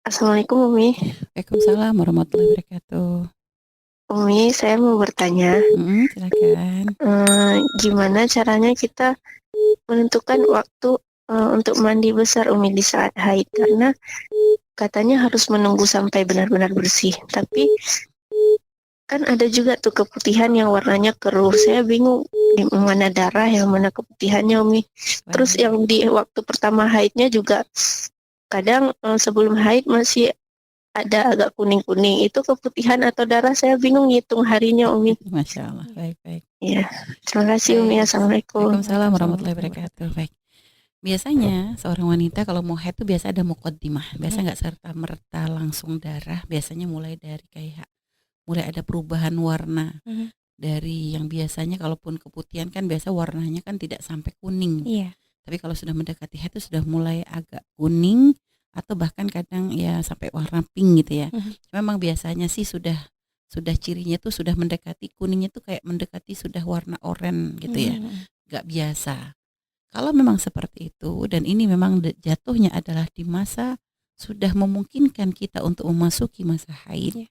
Assalamualaikum Umi. Waalaikumsalam warahmatullahi wabarakatuh. Umi, saya mau bertanya, Silakan. gimana caranya kita menentukan waktu untuk mandi besar Umi di saat haid? Karena katanya harus menunggu sampai benar-benar bersih. Tapi kan ada juga tuh keputihan yang warnanya keruh. Saya bingung di mana darah, yang mana keputihannya Umi. Terus Baik. yang di waktu pertama haidnya juga kadang sebelum haid masih ada agak kuning-kuning. Itu keputihan atau darah, saya bingung ngitung harinya Umi. Masya Allah. Baik, baik. Iya, terima kasih Umi. Baik. Assalamualaikum. Waalaikumsalam warahmatullahi wabarakatuh. Baik. Biasanya seorang wanita kalau mau haid tuh biasa ada muqaddimah. Biasa nggak serta merta langsung darah. Biasanya mulai dari kayak mulai ada perubahan warna dari yang biasanya kalaupun keputihan kan biasa warnanya kan tidak sampai kuning. Iya. Tapi kalau sudah mendekati haid itu sudah mulai agak kuning atau bahkan kadang ya sampai warna pink gitu ya. Memang biasanya sih sudah cirinya tuh sudah mendekati kuningnya tuh kayak mendekati sudah warna oranye gitu ya. Gak biasa. Kalau memang seperti itu dan ini memang jatuhnya adalah di masa sudah memungkinkan kita untuk memasuki masa haid. Iya.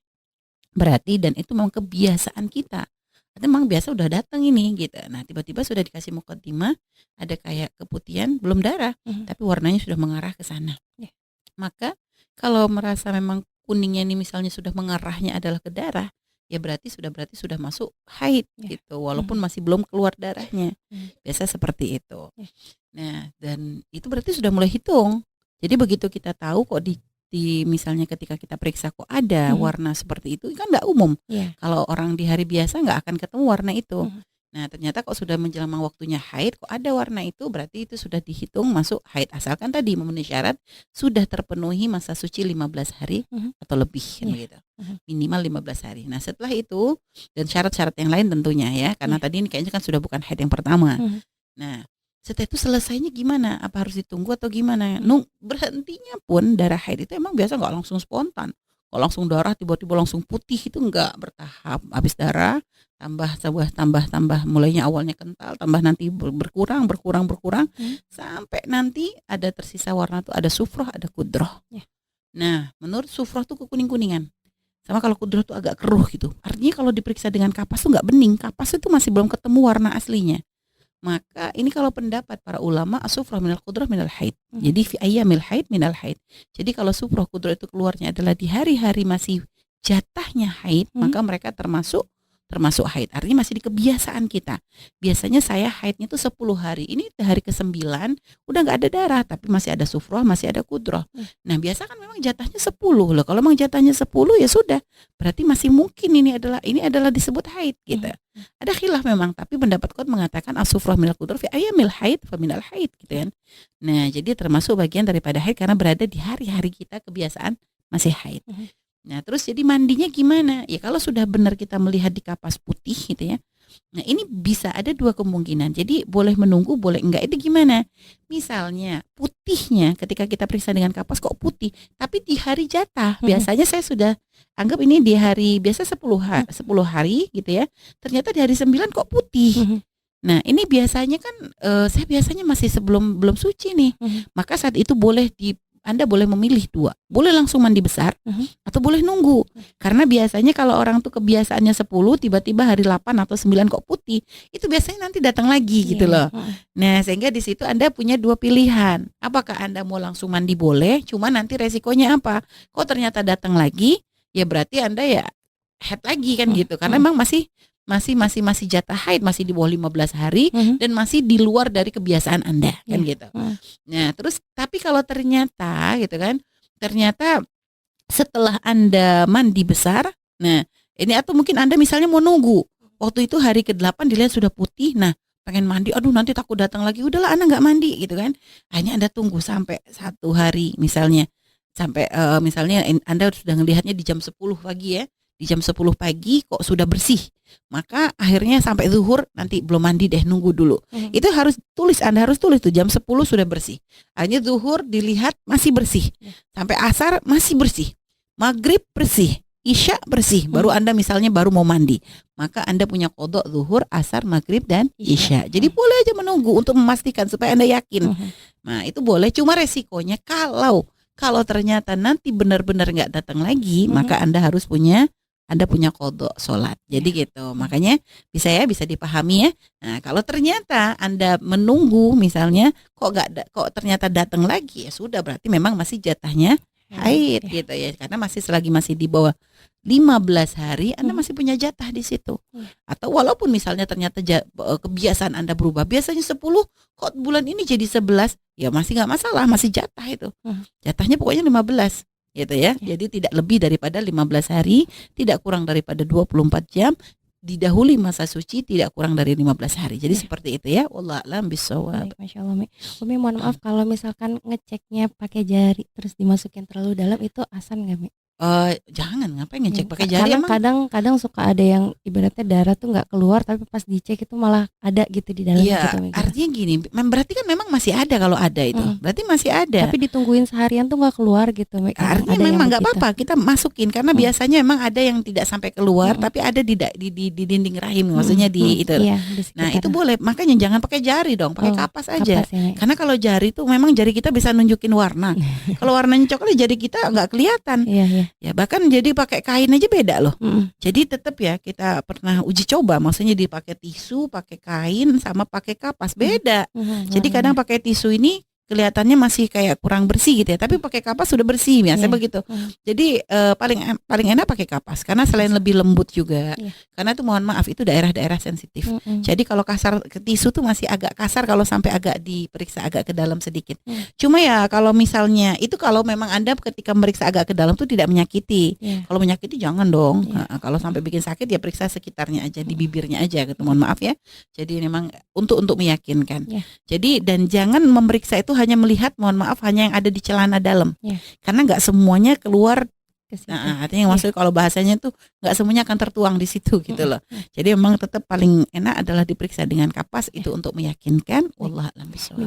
Berarti dan itu memang kebiasaan kita. Itu memang biasa udah datang ini gitu. Nah, tiba-tiba sudah dikasih mukaddimah, ada kayak keputihan, belum darah, tapi warnanya sudah mengarah ke sana. Iya. Maka kalau merasa memang kuningnya ini misalnya sudah mengarahnya adalah ke darah, ya berarti sudah masuk haid Iya. gitu, walaupun masih belum keluar darahnya. Biasa seperti itu. Iya. Nah, dan itu berarti sudah mulai hitung. Jadi begitu kita tahu kok di misalnya ketika kita periksa kok ada warna seperti itu kan nggak umum. Iya. Kalau orang di hari biasa nggak akan ketemu warna itu. Nah ternyata kok sudah menjelang waktunya haid kok ada warna itu berarti itu sudah dihitung masuk haid asalkan tadi memenuhi syarat sudah terpenuhi masa suci 15 hari atau lebih kan Iya. begitu. Minimal 15 hari. Nah setelah itu dan syarat-syarat yang lain tentunya ya karena tadi ini kayaknya kan sudah bukan haid yang pertama. Nah setelah itu selesainya gimana? Apa harus ditunggu atau gimana? Berhentinya pun darah haid itu emang biasa nggak langsung spontan. Kalau langsung darah tiba-tiba langsung putih itu nggak bertahap. Habis darah tambah mulainya awalnya kental tambah nanti berkurang sampai nanti ada tersisa warna tuh ada sufroh ada kudroh. Ya. Nah menurut sufroh tuh kekuning-kuningan. Sama kalau kudroh tuh agak keruh gitu. Artinya kalau diperiksa dengan kapas tuh nggak bening. Kapas itu masih belum ketemu warna aslinya. Maka ini kalau pendapat para ulama asufrah minal kudroh minal haid. Jadi fi ayyamil haid minal haid. Jadi kalau sufrah kudroh itu keluarnya adalah di hari-hari masih jatahnya haid, maka mereka termasuk haid. Artinya masih di kebiasaan kita. Biasanya saya haidnya itu 10 hari. Ini hari ke-9 udah nggak ada darah tapi masih ada sufrah, masih ada kudroh. Nah, biasa kan memang jatahnya 10 loh. Kalau memang jatahnya 10 ya sudah. Berarti masih mungkin ini adalah disebut haid gitu. Ada khilaf memang, tapi pendapat kuat mengatakan as-sufrah minal kudroh fi ayyamil haid fa minal haid gitu kan. Nah, jadi termasuk bagian daripada haid karena berada di hari-hari kita kebiasaan masih haid. Nah, terus jadi mandinya gimana? Ya kalau sudah benar kita melihat di kapas putih gitu ya. Nah, ini bisa ada dua kemungkinan. Jadi boleh menunggu, boleh enggak. Itu gimana? Misalnya putihnya ketika kita periksa dengan kapas kok putih, tapi di hari jatah. Biasanya saya sudah anggap ini di hari biasa 10 hari gitu ya. Ternyata di hari 9 kok putih. Nah, ini biasanya kan saya biasanya masih sebelum belum suci nih. Maka saat itu Anda boleh memilih dua. Boleh langsung mandi besar atau boleh nunggu. Karena biasanya kalau orang tuh kebiasaannya 10 tiba-tiba hari 8 atau 9 kok putih, itu biasanya nanti datang lagi gitu loh. Nah, sehingga di situ Anda punya dua pilihan. Apakah Anda mau langsung mandi boleh, cuma nanti resikonya apa? Kok ternyata datang lagi, ya berarti Anda ya head lagi kan gitu. Karena memang masih jatah haid, masih di bawah 15 hari dan masih di luar dari kebiasaan Anda kan gitu. Nah, terus tapi kalau ternyata gitu kan, ternyata setelah Anda mandi besar, nah ini atau mungkin Anda misalnya mau nunggu. Waktu itu hari ke-8 dilihat sudah putih, nah pengen mandi, aduh nanti takut datang lagi, udahlah Anda nggak mandi gitu kan. Hanya Anda tunggu sampai 1 hari misalnya, sampai misalnya Anda sudah melihatnya di jam 10 pagi ya. Di jam 10 pagi kok sudah bersih. Maka akhirnya sampai zuhur nanti belum mandi deh, nunggu dulu. Itu Anda harus tulis tuh jam 10 sudah bersih. Hanya zuhur dilihat masih bersih. Sampai asar masih bersih. Maghrib bersih. Isya bersih. Baru Anda misalnya baru mau mandi. Maka Anda punya qadha zuhur, asar, maghrib dan isya. Jadi boleh aja menunggu untuk memastikan supaya Anda yakin. Nah, itu boleh, cuma resikonya kalau Kalau ternyata nanti benar-benar nggak datang lagi, maka Anda punya qadha sholat. Jadi gitu. Makanya bisa dipahami ya. Nah, kalau ternyata Anda menunggu misalnya kok ternyata datang lagi, ya sudah berarti memang masih jatahnya haid gitu ya. Karena selagi masih di bawah 15 hari Anda masih punya jatah di situ. Atau walaupun misalnya ternyata kebiasaan Anda berubah, biasanya 10 kok bulan ini jadi 11, ya masih nggak masalah, masih jatah itu. Jatahnya pokoknya 15 gitu ya. Jadi tidak lebih daripada 15 hari, tidak kurang daripada 24 jam, didahului masa suci tidak kurang dari 15 hari. Jadi seperti itu ya. Wallahu a'lam bishawab. Masya Allah, Umi mohon maaf kalau misalkan ngeceknya pakai jari terus dimasukin terlalu dalam, itu asan nggak, Mi? Jangan, ngapain ngecek pakai jari? Karena kadang suka ada yang ibaratnya darah tuh nggak keluar, tapi pas dicek itu malah ada gitu di dalam. Iya, gitu, artinya gini, berarti kan memang masih ada. Kalau ada itu berarti masih ada. Tapi ditungguin seharian tuh nggak keluar gitu, Mi. Artinya memang nggak apa-apa kita masukin, karena biasanya memang ada yang tidak sampai keluar, tapi ada di dinding rahim, maksudnya di itu. Iya, Nah itu boleh, makanya jangan pakai jari dong, pakai kapas aja. Kapas ya, karena kalau jari tuh memang jari kita bisa nunjukin warna. Kalau warnanya coklat, jari kita nggak kelihatan. Iya. Ya bahkan jadi pakai kain aja beda loh. Jadi tetap ya, kita pernah uji coba, maksudnya dipakai tisu, pakai kain, sama pakai kapas beda. Jadi kadang pakai tisu ini kelihatannya masih kayak kurang bersih gitu ya, tapi pakai kapas sudah bersih, biasanya begitu. Jadi paling enak pakai kapas, karena selain lebih lembut juga. Karena itu mohon maaf, itu daerah-daerah sensitif. Jadi kalau kasar ke tisu tuh masih agak kasar kalau sampai agak diperiksa agak ke dalam sedikit. Cuma ya kalau misalnya itu, kalau memang Anda ketika meriksa agak ke dalam tuh tidak menyakiti. Kalau menyakiti jangan dong. Kalau sampai bikin sakit ya periksa sekitarnya aja, di bibirnya aja gitu. Mohon maaf ya. Jadi memang untuk meyakinkan. Jadi dan jangan memeriksa itu hanya melihat, mohon maaf, hanya yang ada di celana dalam. Karena nggak semuanya keluar. Artinya maksudnya kalau bahasanya tuh nggak semuanya akan tertuang di situ gitu loh. Jadi memang tetap paling enak adalah diperiksa dengan kapas, itu untuk meyakinkan. Wallahu a'lam bishawab.